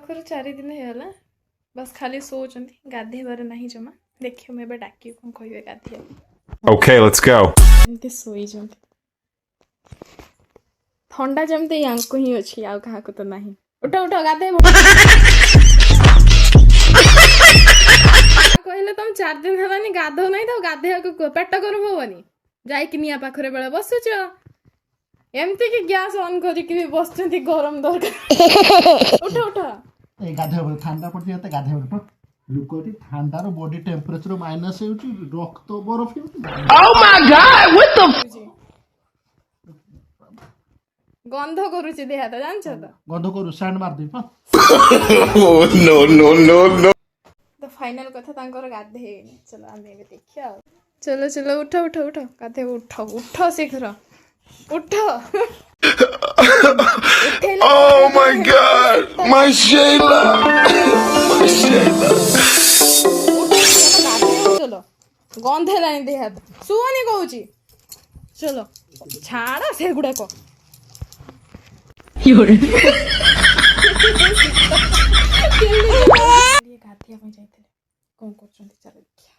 ପାଖରୁ 4 ଦିନ ହେଇଗଲା बस खाली ଶୋଉଛନ୍ତି ଗାଧେଇବାର ନାହିଁ ଜମା ଦେଖିବ ମୁଁ ଏବେ ଡାକି କଣ କହିବେ ଗାଧେଇବାକୁ Okay, let's go. ଏମିତି ଶୋଇଛନ୍ତି ଥଣ୍ଡା ଯେମିତି ୟାଙ୍କୁ ହିଁ ଅଛି ଆଉ କାହାକୁ ତ ନାହିଁ ଉଠ ଉଠ ଗାଧେଇବ କହିଲେ ତମେ 4 ଦିନ ହେଲାନି ଗାଧଉ ନାହିଁ ତ ଗାଧେଇବାକୁ ପେଟ ଗରମ ହବନି ଯାଇକି ନିଆଁ ପାଖରେ ବେଳେ ବସୁଛ ଏମିତି କି ଗ୍ୟାସ୍ ଅନ୍ କରିକି ବି ବସୁଛନ୍ତି ଗରମ ଦରକାର ଉଠ ଉଠ এই গাধেইব ঠান্ডা পড়ছে এতে গাধেইব তো লুকটি ঠান্ডার বডি টেম্পরেচর মাইনাস ହେଉଛି রক্ত বরফ ହେଉଛି Oh my god, what the ଗନ୍ଧ କରୁଛି ଦେହଟା ଜାଣିଛ ତ ଗନ୍ଧ କରୁ ସାଣ୍ଡ ମାରି ଦେଇ Oh, no, no, no, no. ତ ଫାଇନାଲ କଥା ତାଙ୍କର ଗାଧେଇନି ଚଲ ଆମେ ଏବେ ଦେଖିବା ଆଉ ଚଲ ଚଲ ଉଠ ଉଠ ଉଠ ଗାଧେଇବ ଉଠ ଉଠ ଶୀଘ୍ର ଉଠ Oh my god, my Shayla. My Shayla. ଚଲ ଗନ୍ଧ ହେଲାଣି ଦେହ ହାତ ଶୁଅନି କହୁଛି ଚଲ ଛାଡ ସେଗୁଡାକ ଗାଧେଇବା ପାଇଁ ଯାଇଥିଲେ କଣ କରୁଛନ୍ତି ଚାଲ ଦେଖିବା